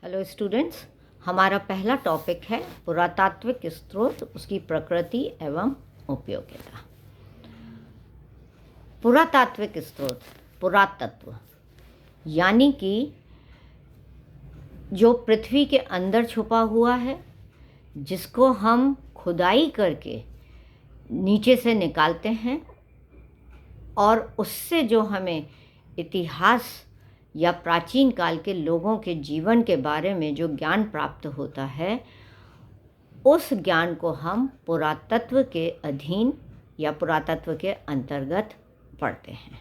Hello students, हमारा पहला topic है पुरातात्विक स्रोत, उसकी प्रकृति एवं उपयोगिता। पुरातात्विक स्रोत, पुरातत्व यानी कि जो पृथ्वी के अंदर छुपा हुआ है, जिसको हम खुदाई करके नीचे से निकालते हैं और उससे जो हमें इतिहास या प्राचीन काल के लोगों के जीवन के बारे में जो ज्ञान प्राप्त होता है, उस ज्ञान को हम पुरातत्व के अधीन या पुरातत्व के अंतर्गत पढ़ते हैं।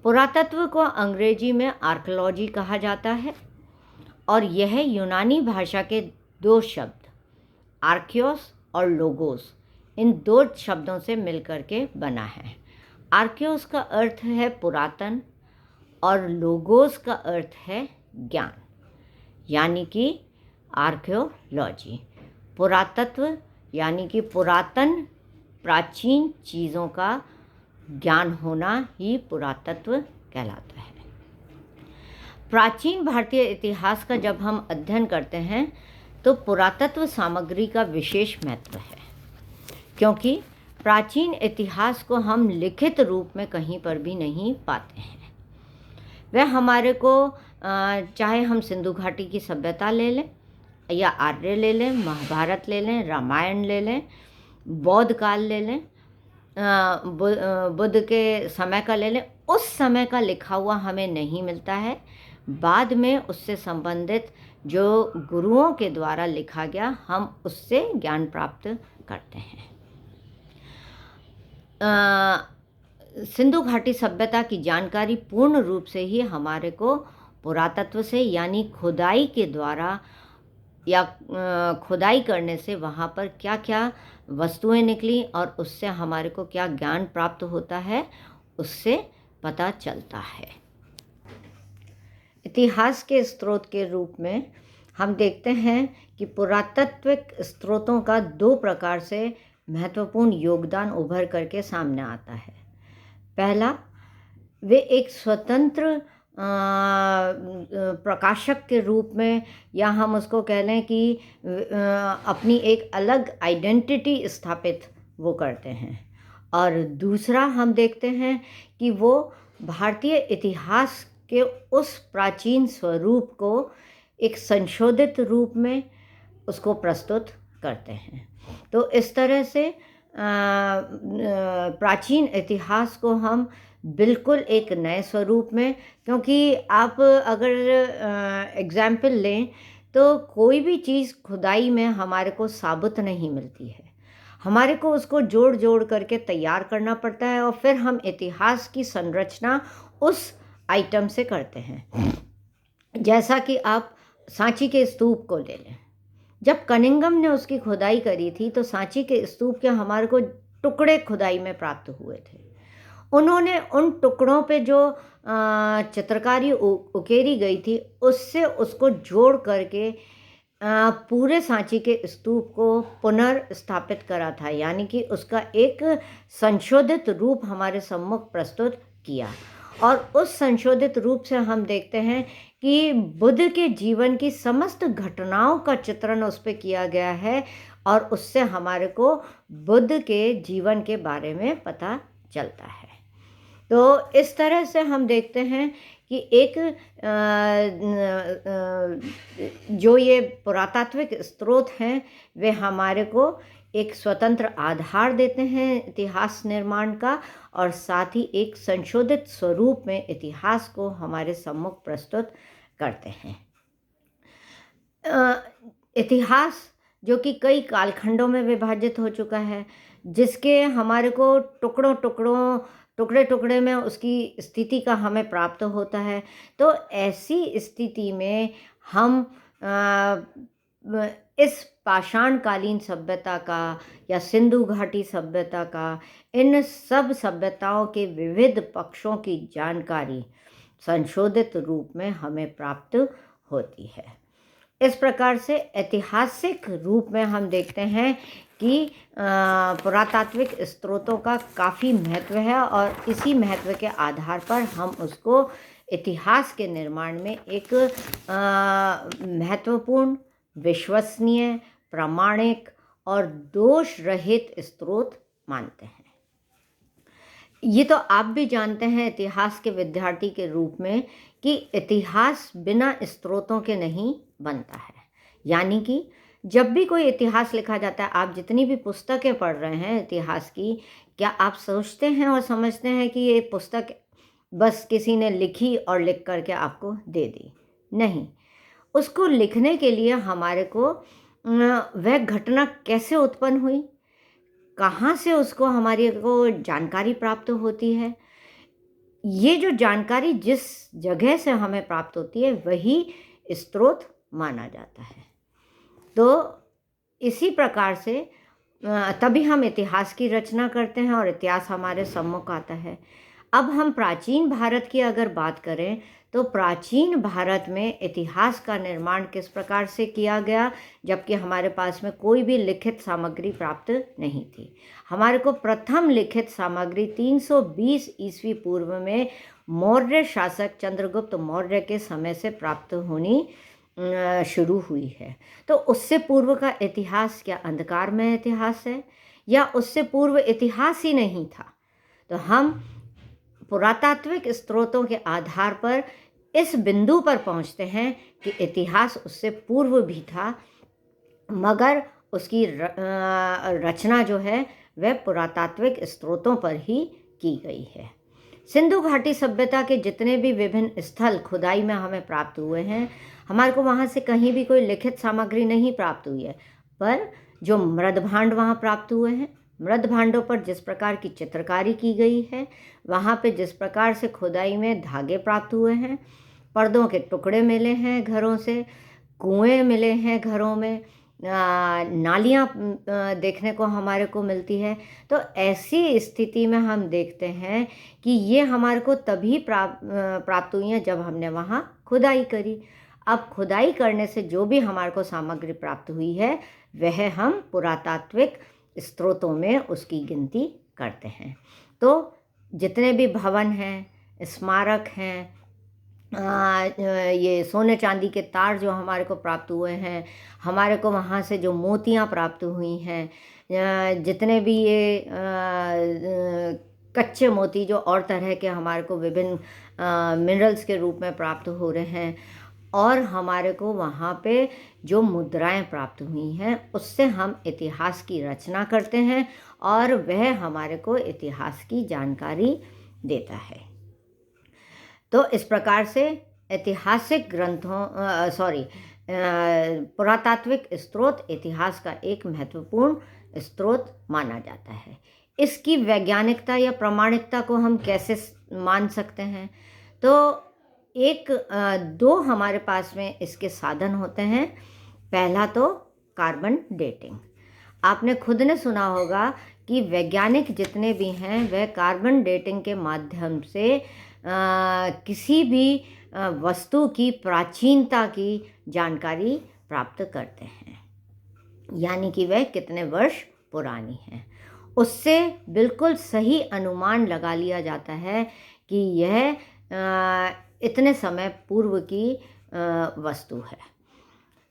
पुरातत्व को अंग्रेजी में आर्कियोलॉजी कहा जाता है और यह यूनानी भाषा के दो शब्द आर्कियोस और लोगोस, इन दो शब्दों से मिलकर के बना है। आर्कियोस का अर्थ है पुरातन और लोगोस का अर्थ है ज्ञान, यानी कि आर्कियोलॉजी। पुरातत्व यानी कि पुरातन प्राचीन चीज़ों का ज्ञान होना ही पुरातत्व कहलाता है। प्राचीन भारतीय इतिहास का जब हम अध्ययन करते हैं तो पुरातत्व सामग्री का विशेष महत्व है, क्योंकि प्राचीन इतिहास को हम लिखित रूप में कहीं पर भी नहीं पाते हैं। वह हमारे को चाहे हम सिंधु घाटी की सभ्यता ले लें या आर्य ले लें, महाभारत ले लें, रामायण ले लें, बौद्ध काल ले लें, बुद्ध के समय का ले लें, उस समय का लिखा हुआ हमें नहीं मिलता है। बाद में उससे संबंधित जो गुरुओं के द्वारा लिखा गया, हम उससे ज्ञान प्राप्त करते हैं। सिंधु घाटी सभ्यता की जानकारी पूर्ण रूप से ही हमारे को पुरातत्व से यानी खुदाई के द्वारा या खुदाई करने से वहाँ पर क्या क्या वस्तुएं निकली और उससे हमारे को क्या ज्ञान प्राप्त होता है, उससे पता चलता है। इतिहास के स्रोत के रूप में हम देखते हैं कि पुरातात्विक स्रोतों का दो प्रकार से महत्वपूर्ण योगदान उभर करके सामने आता है। पहला, वे एक स्वतंत्र प्रकाशक के रूप में, या हम उसको कह लें कि अपनी एक अलग आइडेंटिटी स्थापित वो करते हैं। और दूसरा, हम देखते हैं कि वो भारतीय इतिहास के उस प्राचीन स्वरूप को एक संशोधित रूप में उसको प्रस्तुत करते हैं। तो इस तरह से प्राचीन इतिहास को हम बिल्कुल एक नए स्वरूप में, क्योंकि आप अगर एग्जाम्पल लें तो कोई भी चीज़ खुदाई में हमारे को साबुत नहीं मिलती है, हमारे को उसको जोड़ जोड़ करके तैयार करना पड़ता है और फिर हम इतिहास की संरचना उस आइटम से करते हैं। जैसा कि आप सांची के स्तूप को ले लें, जब कनिंगम ने उसकी खुदाई करी थी तो सांची के स्तूप के हमारे को टुकड़े खुदाई में प्राप्त हुए थे। उन्होंने उन टुकड़ों पे जो चित्रकारी उकेरी गई थी, उससे उसको जोड़ करके पूरे सांची के स्तूप को पुनर्स्थापित करा था, यानी कि उसका एक संशोधित रूप हमारे सम्मुख प्रस्तुत किया। और उस संशोधित रूप से हम देखते हैं कि बुद्ध के जीवन की समस्त घटनाओं का चित्रण उस पर किया गया है और उससे हमारे को बुद्ध के जीवन के बारे में पता चलता है। तो इस तरह से हम देखते हैं कि एक जो ये पुरातात्विक स्रोत हैं, वे हमारे को एक स्वतंत्र आधार देते हैं इतिहास निर्माण का, और साथ ही एक संशोधित स्वरूप में इतिहास को हमारे सम्मुख प्रस्तुत करते हैं। इतिहास जो कि कई कालखंडों में विभाजित हो चुका है, जिसके हमारे को टुकड़े टुकड़े में उसकी स्थिति का हमें प्राप्त होता है। तो ऐसी स्थिति में हम इस पाषाणकालीन सभ्यता का या सिंधु घाटी सभ्यता का, इन सब सभ्यताओं के विविध पक्षों की जानकारी संशोधित रूप में हमें प्राप्त होती है। इस प्रकार से ऐतिहासिक रूप में हम देखते हैं कि पुरातात्विक स्रोतों का काफ़ी महत्व है और इसी महत्व के आधार पर हम उसको इतिहास के निर्माण में एक महत्वपूर्ण, विश्वसनीय, प्रामाणिक और दोष रहित स्रोत मानते हैं। ये तो आप भी जानते हैं इतिहास के विद्यार्थी के रूप में कि इतिहास बिना स्रोतों के नहीं बनता है। यानी कि जब भी कोई इतिहास लिखा जाता है, आप जितनी भी पुस्तकें पढ़ रहे हैं इतिहास की, क्या आप सोचते हैं और समझते हैं कि ये पुस्तक बस किसी ने लिखी और लिख करके आपको दे दी? नहीं, उसको लिखने के लिए हमारे को वह घटना कैसे उत्पन्न हुई, कहाँ से उसको हमारी को जानकारी प्राप्त होती है, ये जो जानकारी जिस जगह से हमें प्राप्त होती है वही स्रोत माना जाता है। तो इसी प्रकार से तभी हम इतिहास की रचना करते हैं और इतिहास हमारे सम्मुख आता है। अब हम प्राचीन भारत की अगर बात करें तो प्राचीन भारत में इतिहास का निर्माण किस प्रकार से किया गया, जबकि हमारे पास में कोई भी लिखित सामग्री प्राप्त नहीं थी। हमारे को प्रथम लिखित सामग्री 320 ईस्वी पूर्व में मौर्य शासक चंद्रगुप्त मौर्य के समय से प्राप्त होनी शुरू हुई है। तो उससे पूर्व का इतिहास क्या अंधकारमय इतिहास है, या उससे पूर्व इतिहास ही नहीं था? तो हम पुरातात्विक स्रोतों के आधार पर इस बिंदु पर पहुंचते हैं कि इतिहास उससे पूर्व भी था, मगर उसकी रचना जो है वह पुरातात्विक स्रोतों पर ही की गई है। सिंधु घाटी सभ्यता के जितने भी विभिन्न स्थल खुदाई में हमें प्राप्त हुए हैं, हमारे को वहाँ से कहीं भी कोई लिखित सामग्री नहीं प्राप्त हुई है, पर जो मृदभांड वहाँ प्राप्त हुए हैं, मृदभांडों पर जिस प्रकार की चित्रकारी की गई है, वहाँ पे जिस प्रकार से खुदाई में धागे प्राप्त हुए हैं, पर्दों के टुकड़े मिले हैं घरों से, कुएं मिले हैं घरों में, नालियाँ देखने को हमारे को मिलती है। तो ऐसी स्थिति में हम देखते हैं कि ये हमारे को तभी प्राप्त हुई हैं जब हमने वहाँ खुदाई करी। अब खुदाई करने से जो भी हमारे को सामग्री प्राप्त हुई है वह हम पुरातात्विक स्रोतों में उसकी गिनती करते हैं। तो जितने भी भवन हैं, स्मारक हैं, ये सोने चांदी के तार जो हमारे को प्राप्त हुए हैं, हमारे को वहाँ से जो मोतियाँ प्राप्त हुई हैं, जितने भी ये कच्चे मोती जो और तरह के हमारे को विभिन्न मिनरल्स के रूप में प्राप्त हो रहे हैं, और हमारे को वहाँ पे जो मुद्राएं प्राप्त हुई हैं, उससे हम इतिहास की रचना करते हैं और वह हमारे को इतिहास की जानकारी देता है। तो इस प्रकार से ऐतिहासिक पुरातात्विक स्रोत इतिहास का एक महत्वपूर्ण स्रोत माना जाता है। इसकी वैज्ञानिकता या प्रामाणिकता को हम कैसे मान सकते हैं? तो दो हमारे पास में इसके साधन होते हैं। पहला तो कार्बन डेटिंग। आपने खुद ने सुना होगा कि वैज्ञानिक जितने भी हैं वह कार्बन डेटिंग के माध्यम से किसी भी वस्तु की प्राचीनता की जानकारी प्राप्त करते हैं, यानी कि वह कितने वर्ष पुरानी है। उससे बिल्कुल सही अनुमान लगा लिया जाता है कि यह इतने समय पूर्व की वस्तु है।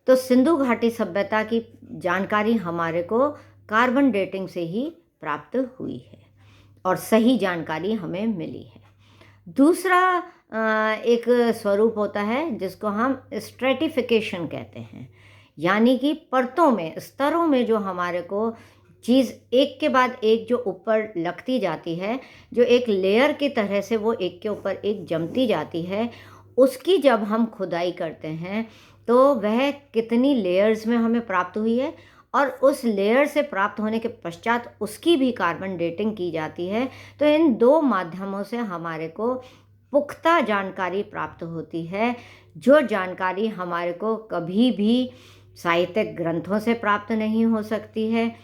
तो सिंधु घाटी सभ्यता की जानकारी हमारे को कार्बन डेटिंग से ही प्राप्त हुई है और सही जानकारी हमें मिली है। दूसरा एक स्वरूप होता है जिसको हम स्ट्रेटिफिकेशन कहते हैं, यानी कि परतों में, स्तरों में जो हमारे को चीज़ एक के बाद एक जो ऊपर लगती जाती है, जो एक लेयर की तरह से वो एक के ऊपर एक जमती जाती है, उसकी जब हम खुदाई करते हैं तो वह कितनी लेयर्स में हमें प्राप्त हुई है, और उस लेयर से प्राप्त होने के पश्चात उसकी भी कार्बन डेटिंग की जाती है। तो इन दो माध्यमों से हमारे को पुख्ता जानकारी प्राप्त होती है, जो जानकारी हमारे को कभी भी साहित्यिक ग्रंथों से प्राप्त नहीं हो सकती है,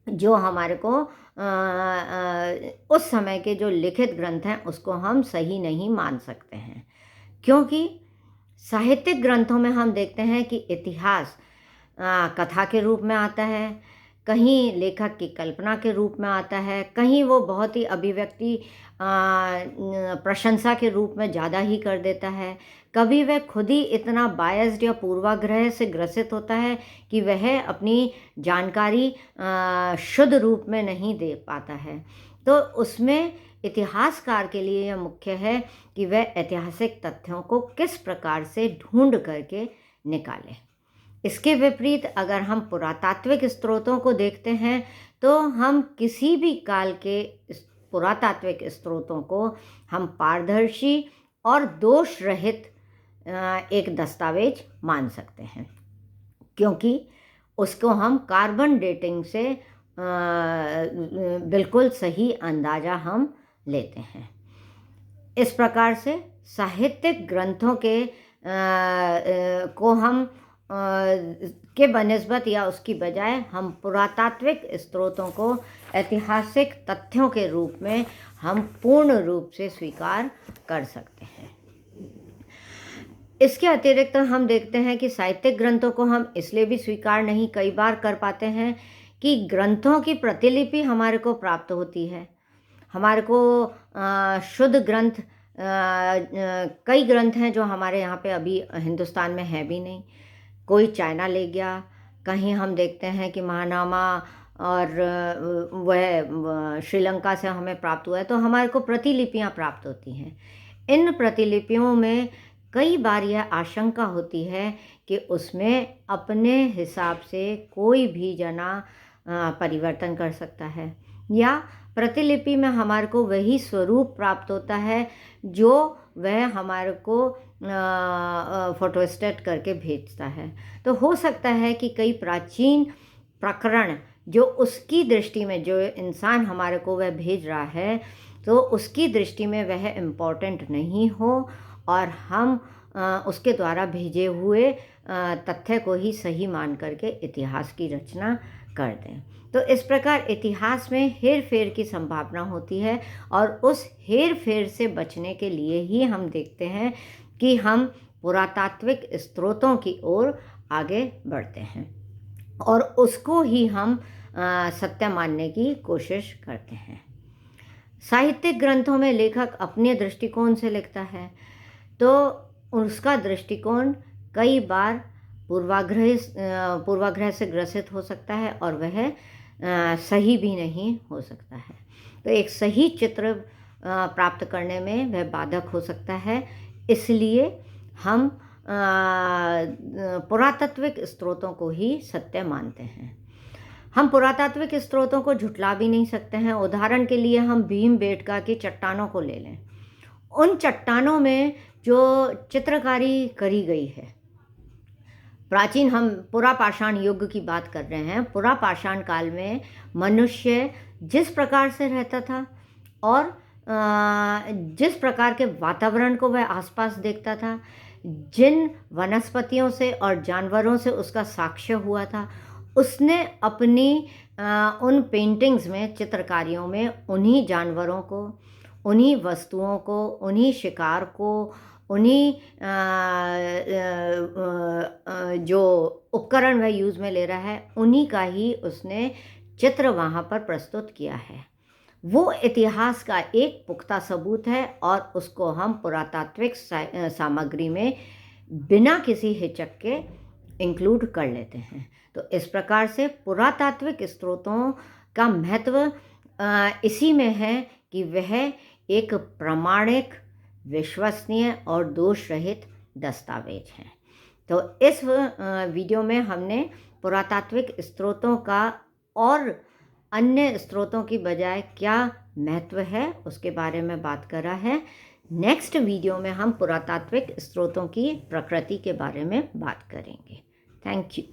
जो हमारे को उस समय के जो लिखित ग्रंथ हैं उसको हम सही नहीं मान सकते हैं। क्योंकि साहित्यिक ग्रंथों में हम देखते हैं कि इतिहास कथा के रूप में आता है, कहीं लेखक की कल्पना के रूप में आता है, कहीं वो बहुत ही अभिव्यक्ति प्रशंसा के रूप में ज़्यादा ही कर देता है, कभी वह खुद ही इतना बायस्ड या पूर्वाग्रह से ग्रसित होता है कि वह अपनी जानकारी शुद्ध रूप में नहीं दे पाता है। तो उसमें इतिहासकार के लिए यह मुख्य है कि वह ऐतिहासिक तथ्यों को किस प्रकार से ढूंढ करके निकाले। इसके विपरीत अगर हम पुरातात्विक स्रोतों को देखते हैं तो हम किसी भी काल के पुरातात्विक स्रोतों को हम पारदर्शी और दोष रहित एक दस्तावेज मान सकते हैं, क्योंकि उसको हम कार्बन डेटिंग से बिल्कुल सही अंदाज़ा हम लेते हैं। इस प्रकार से साहित्यिक ग्रंथों के को हम के बनिस्बत या उसकी बजाय हम पुरातात्विक स्रोतों को ऐतिहासिक तथ्यों के रूप में हम पूर्ण रूप से स्वीकार कर सकते हैं। इसके अतिरिक्त हम देखते हैं कि साहित्यिक ग्रंथों को हम इसलिए भी स्वीकार नहीं कई बार कर पाते हैं कि ग्रंथों की प्रतिलिपि हमारे को प्राप्त होती है। हमारे को शुद्ध ग्रंथ कई ग्रंथ हैं जो हमारे यहाँ पे अभी हिंदुस्तान में है भी नहीं, कोई चाइना ले गया, कहीं हम देखते हैं कि महानामा और वह श्रीलंका से हमें प्राप्त हुआ है, तो हमारे को प्रतिलिपियाँ प्राप्त होती हैं। इन प्रतिलिपियों में कई बार यह आशंका होती है कि उसमें अपने हिसाब से कोई भी जना परिवर्तन कर सकता है, या प्रतिलिपि में हमारे को वही स्वरूप प्राप्त होता है जो वह हमारे को फोटोस्टेट करके भेजता है। तो हो सकता है कि कई प्राचीन प्रकरण जो उसकी दृष्टि में, जो इंसान हमारे को वह भेज रहा है, तो उसकी दृष्टि में वह इम्पोर्टेंट नहीं हो और हम उसके द्वारा भेजे हुए तथ्य को ही सही मान करके इतिहास की रचना कर दें। तो इस प्रकार इतिहास में हेर फेर की संभावना होती है और उस हेर फेर से बचने के लिए ही हम देखते हैं कि हम पुरातात्विक स्रोतों की ओर आगे बढ़ते हैं और उसको ही हम सत्य मानने की कोशिश करते हैं। साहित्यिक ग्रंथों में लेखक अपने दृष्टिकोण से लिखता है, तो उसका दृष्टिकोण कई बार पूर्वाग्रह से ग्रसित हो सकता है और वह सही भी नहीं हो सकता है। तो एक सही चित्र प्राप्त करने में वह बाधक हो सकता है। इसलिए हम पुरातात्विक स्रोतों को ही सत्य मानते हैं। हम पुरातात्विक स्रोतों को झुठला भी नहीं सकते हैं। उदाहरण के लिए हम भीमबेटका की चट्टानों को ले लें। उन चट्टानों में जो चित्रकारी करी गई है, प्राचीन, हम पुरापाषाण युग की बात कर रहे हैं, पुरापाषाण काल में मनुष्य जिस प्रकार से रहता था और जिस प्रकार के वातावरण को वह आसपास देखता था, जिन वनस्पतियों से और जानवरों से उसका साक्ष्य हुआ था, उसने अपनी उन पेंटिंग्स में, चित्रकारियों में उन्हीं जानवरों को, उन्हीं वस्तुओं को, उन्हीं शिकार को, उन्हीं जो उपकरण वह यूज़ में ले रहा है, उन्हीं का ही उसने चित्र वहाँ पर प्रस्तुत किया है। वो इतिहास का एक पुख्ता सबूत है और उसको हम पुरातात्विक सामग्री में बिना किसी हिचक के इंक्लूड कर लेते हैं। तो इस प्रकार से पुरातात्विक स्रोतों का महत्व इसी में है कि वह एक प्रामाणिक, विश्वसनीय और दोष रहित दस्तावेज है। तो इस वीडियो में हमने पुरातात्विक स्रोतों का और अन्य स्रोतों की बजाय क्या महत्व है उसके बारे में बात करा है। नेक्स्ट वीडियो में हम पुरातात्विक स्रोतों की प्रकृति के बारे में बात करेंगे। Thank you.